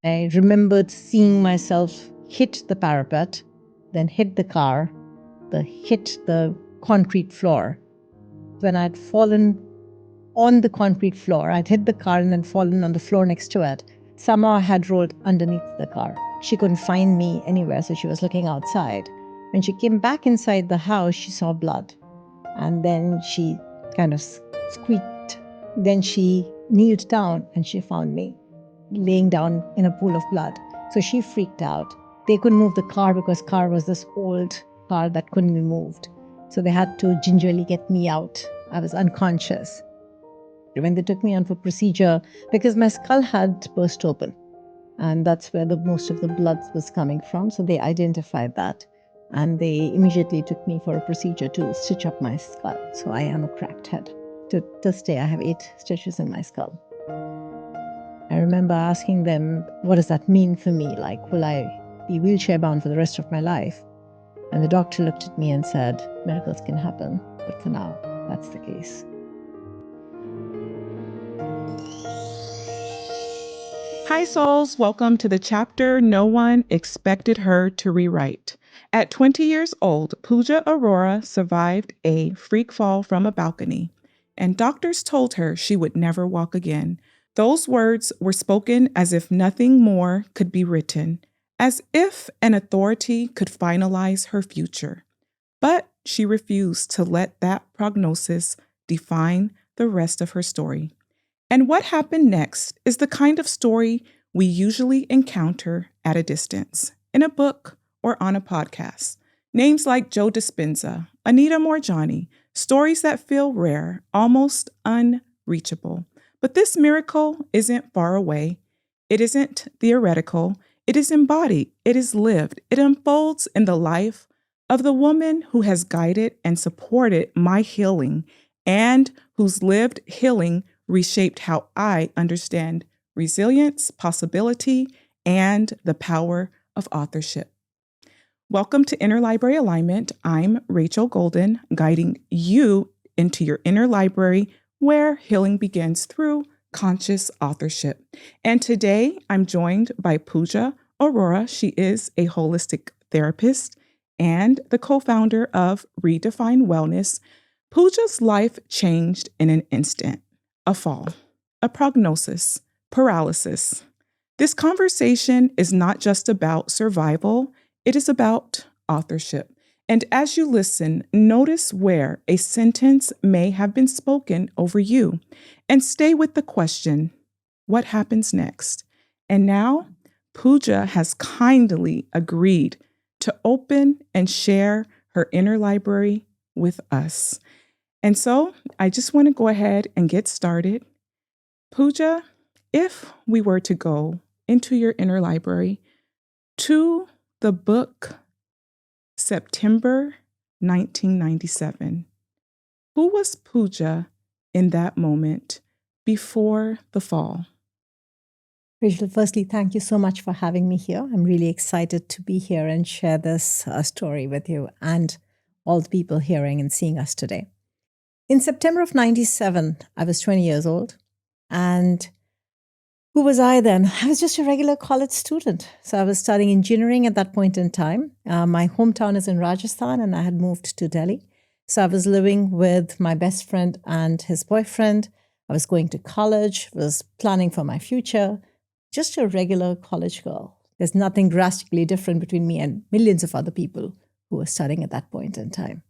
I remembered seeing myself hit the parapet, then hit the car, hit the concrete floor. When I'd fallen on the concrete floor, I'd hit the car and then fallen on the floor next to it. Somehow I had rolled underneath the car. She couldn't find me anywhere, so she was looking outside. When she came back inside the house, she saw blood. And then she kind of squeaked. Then she kneeled down and she found me laying down in a pool of blood. So she freaked out. They couldn't move the car because car was this old car that couldn't be moved. So they had to gingerly get me out. I was unconscious. When they took me on for procedure, because my skull had burst open, and that's where the most of the blood was coming from. So they identified that, and they immediately took me for a procedure to stitch up my skull. So I am a cracked head. To this day, I have 8 stitches in my skull. I remember asking them, what does that mean for me? Like, will I be wheelchair bound for the rest of my life? And the doctor looked at me and said, miracles can happen, but for now, that's the case. Hi, souls. Welcome to the chapter no one expected her to rewrite. At 20 years old, Pooja Arora survived a freak fall from a balcony, and doctors told her she would never walk again. Those words were spoken as if nothing more could be written, as if an authority could finalize her future. But she refused to let that prognosis define the rest of her story. And what happened next is the kind of story we usually encounter at a distance, in a book or on a podcast. Names like Joe Dispenza, Anita Moorjani, stories that feel rare, almost unreachable. But this miracle isn't far away. It isn't theoretical. It is embodied. It is lived. It unfolds in the life of the woman who has guided and supported my healing and whose lived healing reshaped how I understand resilience, possibility, and the power of authorship. Welcome to Inner Library Alignment. I'm Rachel Golden, guiding you into your inner library where healing begins through conscious authorship. And today I'm joined by Pooja Arora. She is a holistic therapist and the co-founder of Redefine Wellness. Pooja's life changed in an instant. A fall, a prognosis, paralysis. This conversation is not just about survival, it is about authorship. And as you listen, notice where a sentence may have been spoken over you, and stay with the question, what happens next? And now, Pooja has kindly agreed to open and share her inner library with us. And so I just want to go ahead and get started. Pooja, if we were to go into your inner library to the book September 1997, who was Pooja in that moment before the fall? Rachel, firstly, thank you so much for having me here. I'm really excited to be here and share this story with you and all the people hearing and seeing us today. In September of 97, I was 20 years old. And who was I then? I was just a regular college student. So I was studying engineering at that point in time. My hometown is in Rajasthan, and I had moved to Delhi. So I was living with my best friend and his boyfriend. I was going to college, was planning for my future. Just a regular college girl. There's nothing drastically different between me and millions of other people who were studying at that point in time.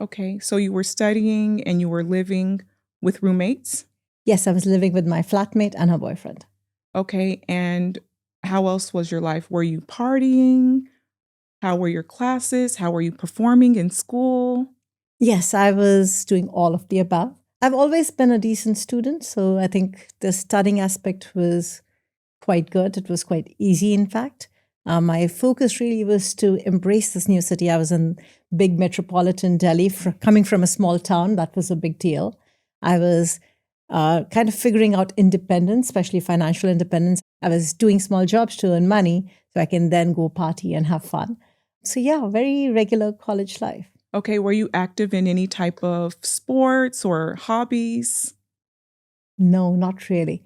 Okay, so you were studying and you were living with roommates? Yes, I was living with my flatmate and her boyfriend. Okay, and how else was your life? Were you partying? How were your classes? How were you performing in school? Yes, I was doing all of the above. I've always been a decent student, so I think the studying aspect was quite good. It was quite easy, in fact. My focus really was to embrace this new city. I was in big metropolitan Delhi, coming from a small town. That was a big deal. I was kind of figuring out independence, especially financial independence. I was doing small jobs to earn money so I can then go party and have fun. So yeah, very regular college life. Okay, were you active in any type of sports or hobbies? No, not really.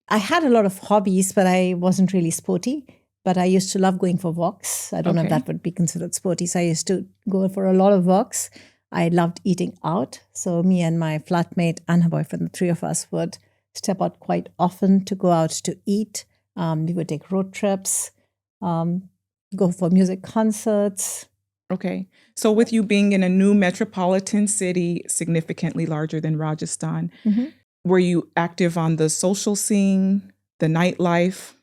I had a lot of hobbies, but I wasn't really sporty. But I used to love going for walks. I don't know if Okay. that would be considered sporty. So I used to go for a lot of walks. I loved eating out. So me and my flatmate and her boyfriend, the three of us would step out quite often to go out to eat. We would take road trips, go for music concerts. Okay. So with you being in a new metropolitan city, significantly larger than Rajasthan, Mhm. were you active on the social scene, the nightlife?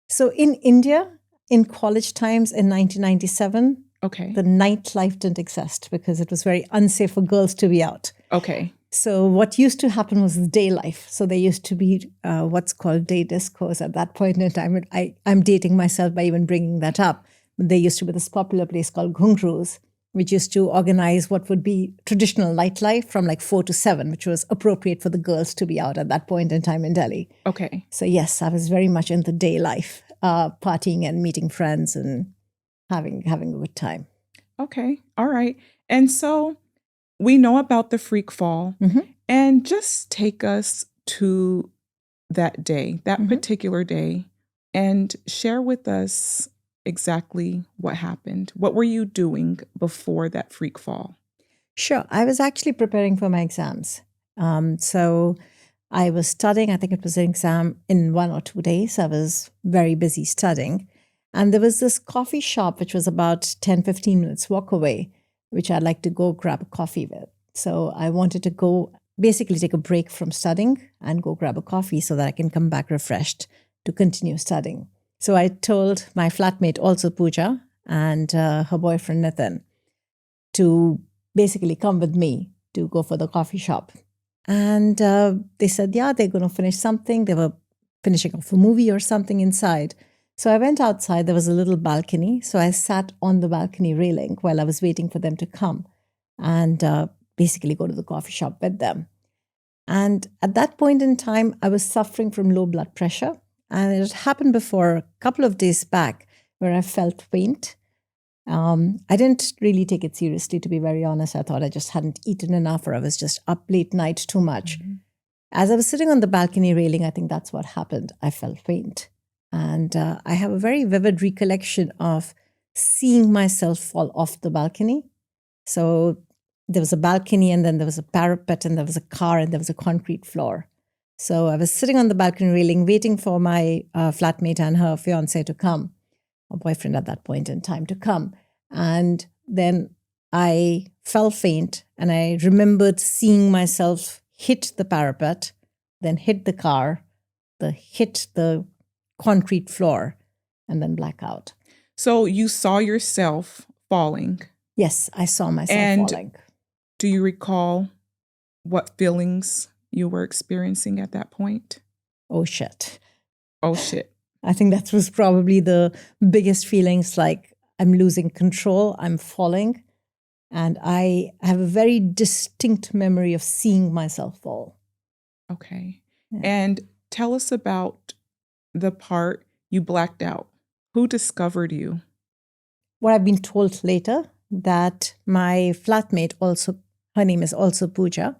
So in India, in college times in 1997, Okay. the nightlife didn't exist because it was very unsafe for girls to be out. Okay. So what used to happen was the day life. So there used to be what's called day discos at that point in time. I'm dating myself by even bringing that up. There used to be this popular place called Ghungroos, which used to organize what would be traditional nightlife from like 4 to 7, which was appropriate for the girls to be out at that point in time in Delhi. Okay. So yes, I was very much in the day life, partying and meeting friends and having a good time. Okay. All right. And so we know about the freak fall, Mhm. and just take us to that day, that Mhm. particular day, and share with us exactly what happened. What were you doing before that freak fall? Sure. I was actually preparing for my exams. So I was studying. I think it was an exam in 1 or 2 days. I was very busy studying. And there was this coffee shop, which was about 10, 15 minutes walk away, which I'd like to go grab a coffee with. So I wanted to go basically take a break from studying and go grab a coffee so that I can come back refreshed to continue studying. So I told my flatmate, also Pooja, and her boyfriend, Nathan, to basically come with me to go for the coffee shop. And they said, yeah, they're going to finish something. They were finishing off a movie or something inside. So I went outside. There was a little balcony. So I sat on the balcony railing while I was waiting for them to come and basically go to the coffee shop with them. And at that point in time, I was suffering from low blood pressure. And it had happened before a couple of days back where I felt faint. I didn't really take it seriously, to be very honest. I thought I just hadn't eaten enough or I was just up late night too much. Mm-hmm. As I was sitting on the balcony railing, I think that's what happened. I felt faint. And I have a very vivid recollection of seeing myself fall off the balcony. So there was a balcony and then there was a parapet and there was a car and there was a concrete floor. So I was sitting on the balcony railing waiting for my flatmate and her fiance to come, or boyfriend at that point in time to come. And then I fell faint and I remembered seeing myself hit the parapet, then hit the car, hit the concrete floor, and then black out. So you saw yourself falling. Yes, I saw myself And falling. do you recall what feelings you were experiencing at that point? Oh, shit. Oh, shit. I think that was probably the biggest feelings, like I'm losing control, I'm falling. And I have a very distinct memory of seeing myself fall. Okay. Yeah. And tell us about the part you blacked out. Who discovered you? What I've been told later, that my flatmate also, her name is also Pooja.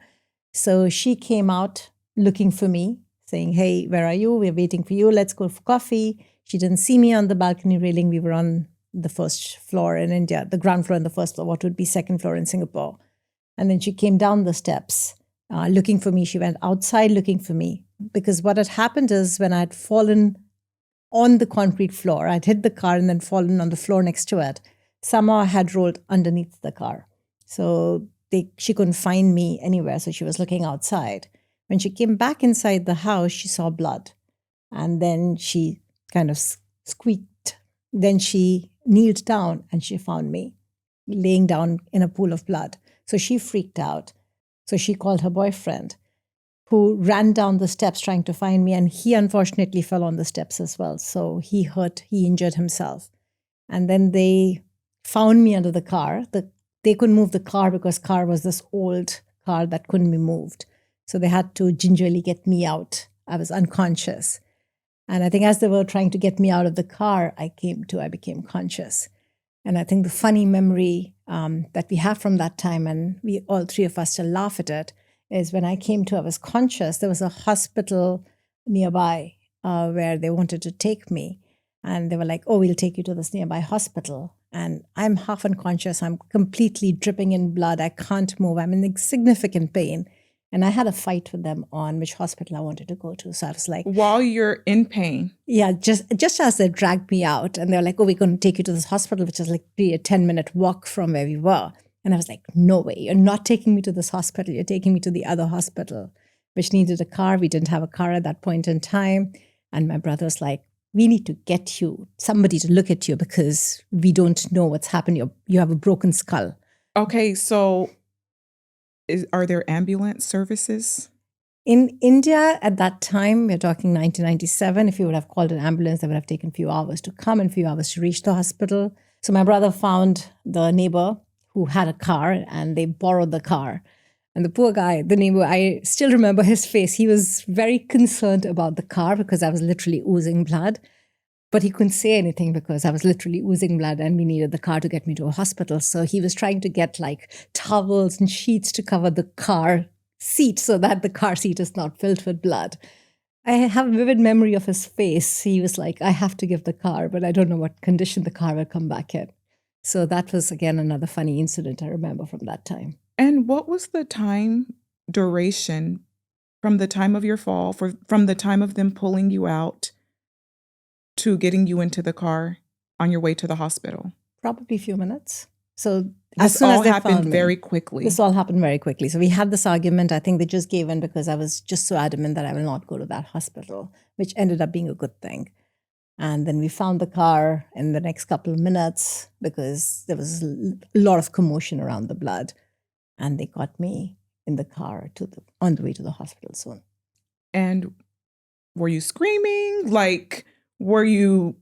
So she came out looking for me, saying, hey, where are you? We're waiting for you. Let's go for coffee. She didn't see me on the balcony railing. We were on the first floor in India, the ground floor and the first floor, what would be second floor in Singapore. And then she came down the steps looking for me. She went outside looking for me because what had happened is when I had fallen on the concrete floor, I'd hit the car and then fallen on the floor next to it. Somehow I had rolled underneath the car. So she couldn't find me anywhere. So she was looking outside. When she came back inside the house, she saw blood. And then she kind of squeaked. Then she kneeled down and she found me laying down in a pool of blood. So she freaked out. So she called her boyfriend, who ran down the steps trying to find me. And he unfortunately fell on the steps as well. So he injured himself. And then they found me under the car. They couldn't move the car because car was this old car that couldn't be moved. So they had to gingerly get me out. I was unconscious. And I think as they were trying to get me out of the car, I became conscious. And I think the funny memory that we have from that time, and we all three of us still laugh at it, is when I came to, I was conscious. There was a hospital nearby where they wanted to take me. And they were like, oh, we'll take you to this nearby hospital. And I'm half unconscious. I'm completely dripping in blood. I can't move. I'm in significant pain. And I had a fight with them on which hospital I wanted to go to. So I was like, While you're in pain. yeah, just as they dragged me out and they're like, oh, we're going to take you to this hospital, which is like a 10-minute walk from where we were. And I was like, no way, you're not taking me to this hospital. You're taking me to the other hospital, which needed a car. We didn't have a car at that point in time. And my brother was like, we need to get you, somebody to look at you because we don't know what's happened. You have a broken skull. Okay, so are there ambulance services? In India at that time, we're talking 1997, if you would have called an ambulance, that would have taken a few hours to come and a few hours to reach the hospital. So my brother found the neighbor who had a car and they borrowed the car. And the poor guy, the neighbor, I still remember his face. He was very concerned about the car because I was literally oozing blood. But he couldn't say anything because I was literally oozing blood and we needed the car to get me to a hospital. So he was trying to get like towels and sheets to cover the car seat so that the car seat is not filled with blood. I have a vivid memory of his face. He was like, I have to give the car, but I don't know what condition the car will come back in. So that was, again, another funny incident I remember from that time. And what was the time duration from the time of your fall, from the time of them pulling you out to getting you into the car on your way to the hospital? Probably a few minutes. So this all happened very quickly. This all happened very quickly. So we had this argument. I think they just gave in because I was just so adamant that I will not go to that hospital, which ended up being a good thing. And then we found the car in the next couple of minutes because there was a lot of commotion around the blood. And they got me in the car on the way to the hospital soon. And were you screaming? Like, how were you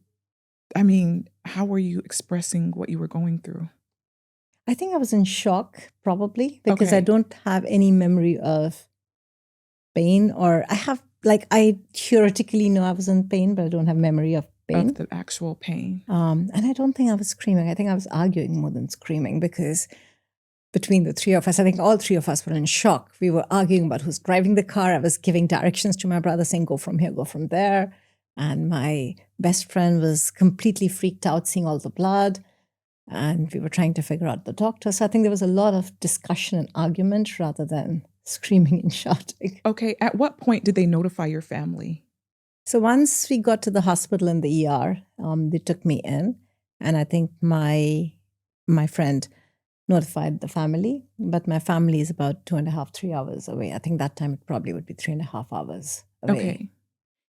expressing what you were going through? I think I was in shock, probably, because I don't have any memory of pain, or I theoretically know I was in pain, but I don't have memory of pain. Of the actual pain. And I don't think I was screaming. I think I was arguing more than screaming because between the three of us, I think all three of us were in shock. We were arguing about who's driving the car. I was giving directions to my brother saying, go from here, go from there. And my best friend was completely freaked out seeing all the blood. And we were trying to figure out the doctor. So I think there was a lot of discussion and argument rather than screaming and shouting. Okay. At what point did they notify your family? So once we got to the hospital in the ER, they took me in. And I think my friend notified the family. But my family is about 2.5, 3 hours away. I think that time it probably would be 3.5 hours away. Okay.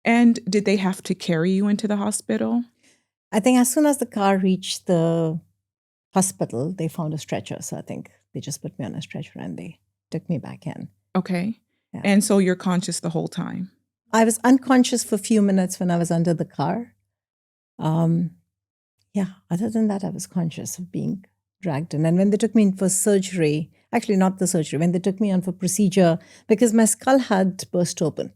And did they have to carry you into the hospital? I think as soon as the car reached the hospital, they found a stretcher. So I think they just put me on a stretcher and they took me back in. Okay. Yeah. And so you're conscious the whole time? I was unconscious for a few minutes when I was under the car. Other than that, I was conscious of being dragged in. And when they took me in for surgery, actually not the surgery, when they took me on for procedure, because my skull had burst open.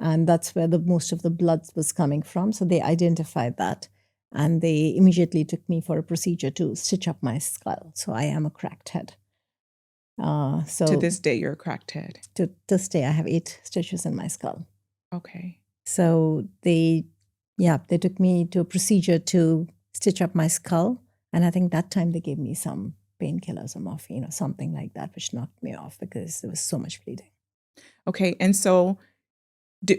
And that's where most of the blood was coming from. So they identified that. And they immediately took me for a procedure to stitch up my skull. So I am a cracked head. To this day, you're a cracked head? To this day, I have 8 stitches in my skull. Okay. So they took me to a procedure to stitch up my skull. And I think that time they gave me some painkillers or morphine or something like that, which knocked me off because there was so much bleeding. Okay. And so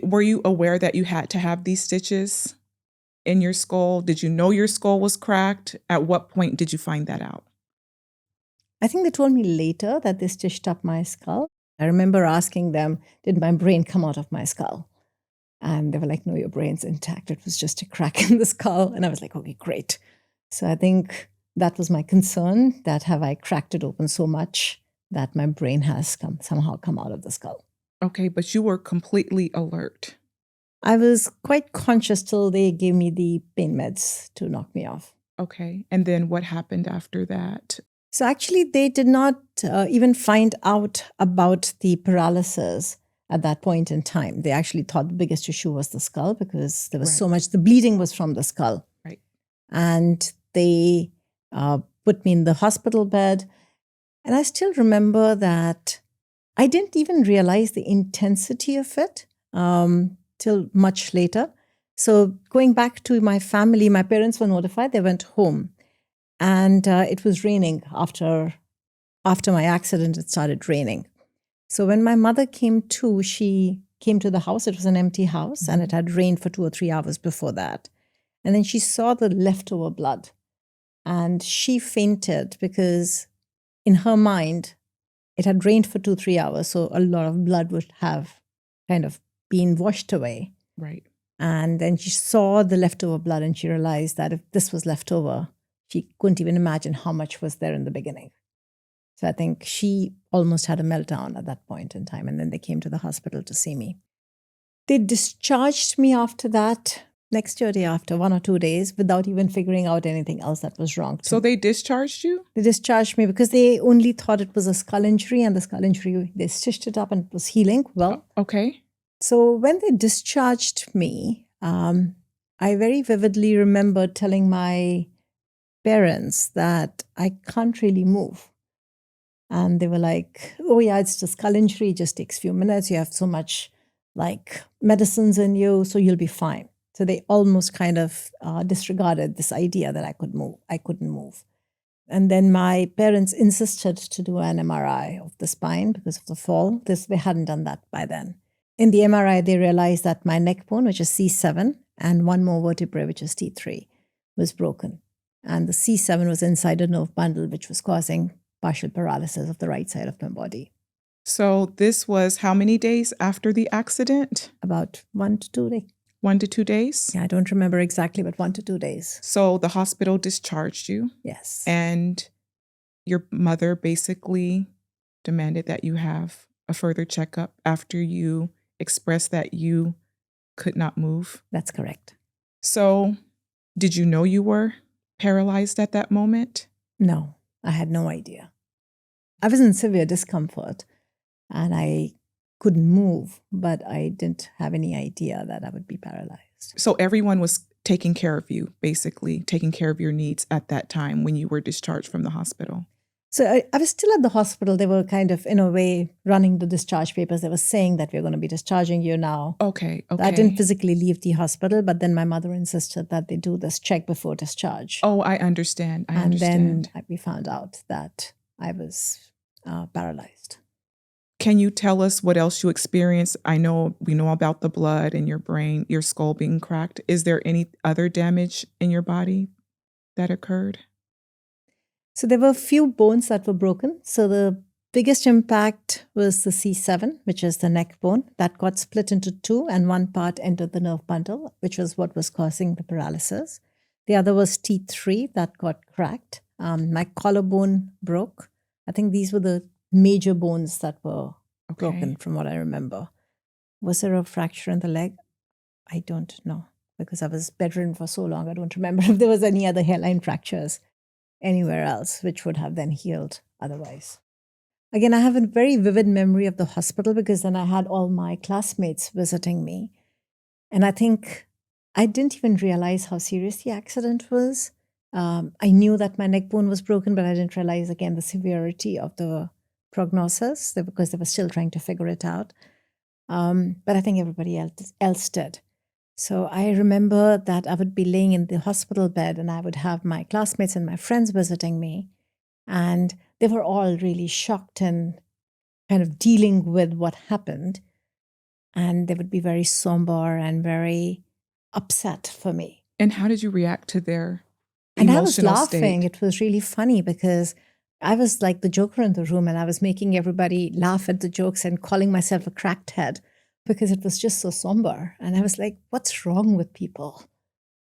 were you aware that you had to have these stitches in your skull? Did you know your skull was cracked? At what point did you find that out? I think they told me later that they stitched up my skull. I remember asking them, did my brain come out of my skull? And they were like, no, your brain's intact. It was just a crack in the skull. And I was like, okay, great. So I think that was my concern, that have I cracked it open so much that my brain has somehow come out of the skull. Okay, but you were completely alert. I was quite conscious till they gave me the pain meds to knock me off. Okay. And then what happened after that? So actually, they did not even find out about the paralysis at that point in time. They actually thought the biggest issue was the skull because there was so much, the bleeding was from the skull. Right. And they put me in the hospital bed. And I still remember that I didn't even realize the intensity of it. till much later. So going back to my family, my parents were notified. They went home, and it was raining after my accident. It started raining. So when my mother came to, she came to the house. It was an empty house, and it had rained for 2 or 3 hours before that. And then she saw the leftover blood, and she fainted because in her mind, it had rained for 2, 3 hours. So a lot of blood would have kind of been washed away. Right. And then she saw the leftover blood, and she realized that if this was leftover, she couldn't even imagine how much was there in the beginning. So I think she almost had a meltdown at that point in time. And then they came to the hospital to see me. They discharged me after that, next year, day after, 1 or 2 days, without even figuring out anything else that was wrong. So they discharged you? They discharged me because they only thought it was a skull injury, and the skull injury, they stitched it up and it was healing well. Okay. So when they discharged me, I very vividly remember telling my parents that I can't really move. And they were like, oh yeah, it's just skull injury. It just takes a few minutes. You have so much like medicines in you, so you'll be fine. So they almost kind of disregarded this idea that I could move. I couldn't move. And then my parents insisted to do an MRI of the spine because of the fall. They hadn't done that by then. In the MRI, they realized that my neck bone, which is C7, and one more vertebrae, which is T3, was broken. And the C7 was inside a nerve bundle, which was causing partial paralysis of the right side of my body. So this was how many days after the accident? About 1 to 2 days. 1 to 2 days? Yeah, I don't remember exactly, but 1 to 2 days. So the hospital discharged you. Yes. And your mother basically demanded that you have a further checkup after you expressed that you could not move. That's correct. So did you know you were paralyzed at that moment? No, I had no idea. I was in severe discomfort and I couldn't move, but I didn't have any idea that I would be paralyzed. So everyone was taking care of you, basically taking care of your needs at that time when you were discharged from the hospital. So I was still at the hospital. They were kind of, in a way, running the discharge papers. They were saying that we're going to be discharging you now. Okay. I didn't physically leave the hosptal, but then my mother insisted that they do this check before discharge. Oh, I understand. Then we found out that I was paralyzed. Can you tell us what else you experienced? We know about the blood in your brain, your skull being cracked. Is there any other damage in your body that occurred? So there were a few bones that were broken. So the biggest impact was the C7, which is the neck bone. That got split into two, and one part entered the nerve bundle, which was what was causing the paralysis. The other was T3 that got cracked. My collarbone broke. I think these were the major bones that were broken from what I remember. Was there a fracture in the leg? I don't know, because I was bedridden for so long. I don't remember if there was any other hairline fractures anywhere else, which would have then healed otherwise. Again, I have a very vivid memory of the hospital because then I had all my classmates visiting me. And I think I didn't even realize how serious the accident was. I knew that my neck bone was broken, but I didn't realize, again, the severity of the prognosis because they were still trying to figure it out. But I think everybody else did. So I remember that I would be laying in the hospital bed and I would have my classmates and my friends visiting me. And they were all really shocked and kind of dealing with what happened. And they would be very somber and very upset for me. And how did you react to their And emotional I was laughing. state? It was really funny because I was like the joker in the room and I was making everybody laugh at the jokes and calling myself a cracked head because it was just so somber. And I was like, what's wrong with people?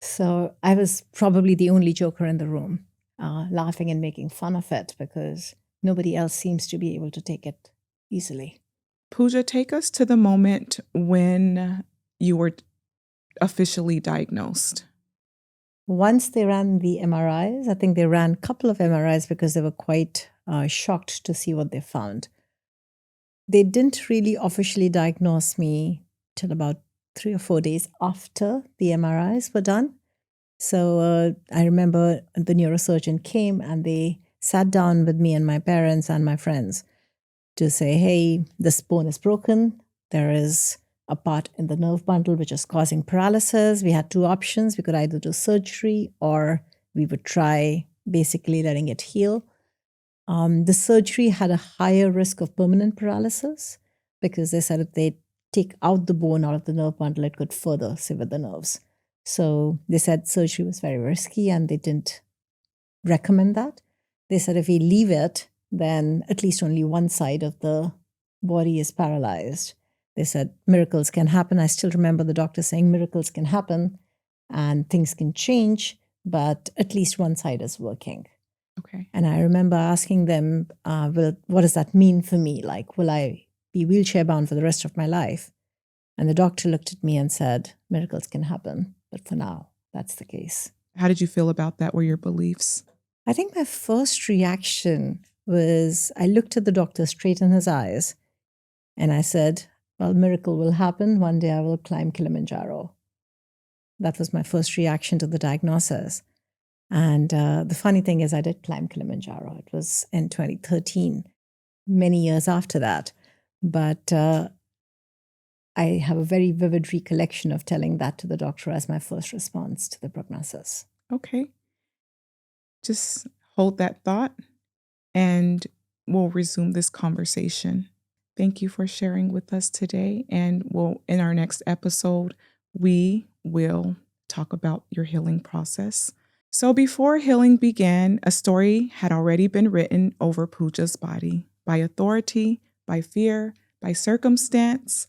So I was probably the only joker in the room, laughing and making fun of it because nobody else seems to be able to take it easily. Pooja, take us to the moment when you were officially diagnosed. Once they ran the MRIs, I think they ran a couple of MRIs because they were quite shocked to see what they found. They didn't really officially diagnose me till about 3 or 4 days after the MRIs were done. So I remember the neurosurgeon came and they sat down with me and my parents and my friends to say, hey, this bone is broken. There is a part in the nerve bundle which is causing paralysis. We had two options. We could either do surgery or we would try basically letting it heal. The surgery had a higher risk of permanent paralysis because they said if they take out the bone out of the nerve bundle, it could further sever the nerves. So they said surgery was very risky and they didn't recommend that. They said if we leave it, then at least only one side of the body is paralyzed. They said miracles can happen. I still remember the doctor saying miracles can happen and things can change, but at least one side is working. Okay. And I remember asking them, well, what does that mean for me? Like, will I be wheelchair bound for the rest of my life? And the doctor looked at me and said, miracles can happen, but for now, that's the case. How did you feel about that? Were your beliefs? I think my first reaction was I looked at the doctor straight in his eyes and I said, well, miracle will happen. One day I will climb Kilimanjaro. That was my first reaction to the diagnosis. And the funny thing is I did climb Kilimanjaro. It was in 2013, many years after that. But I have a very vivid recollection of telling that to the doctor as my first response to the prognosis. Okay. Just hold that thought and we'll resume this conversation. Thank you for sharing with us today. And in our next episode, we will talk about your healing process. So before healing began, a story had already been written over Pooja's body by authority, by fear, by circumstance.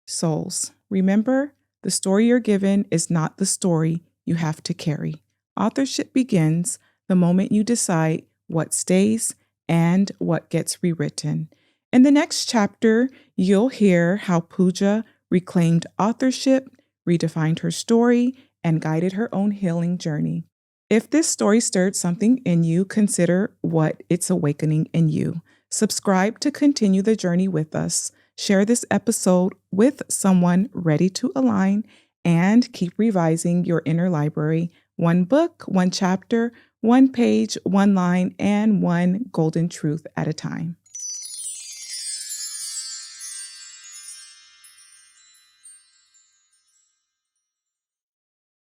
Souls, remember, the story you're given is not the story you have to carry. Authorship begins the moment you decide what stays and what gets rewritten. In the next chapter, you'll hear how Pooja reclaimed authorship, redefined her story, and guided her own healing journey. If this story stirred something in you, consider what it's awakening in you. Subscribe to continue the journey with us. Share this episode with someone ready to align and keep revising your inner library. One book, one chapter, one page, one line, and one golden truth at a time.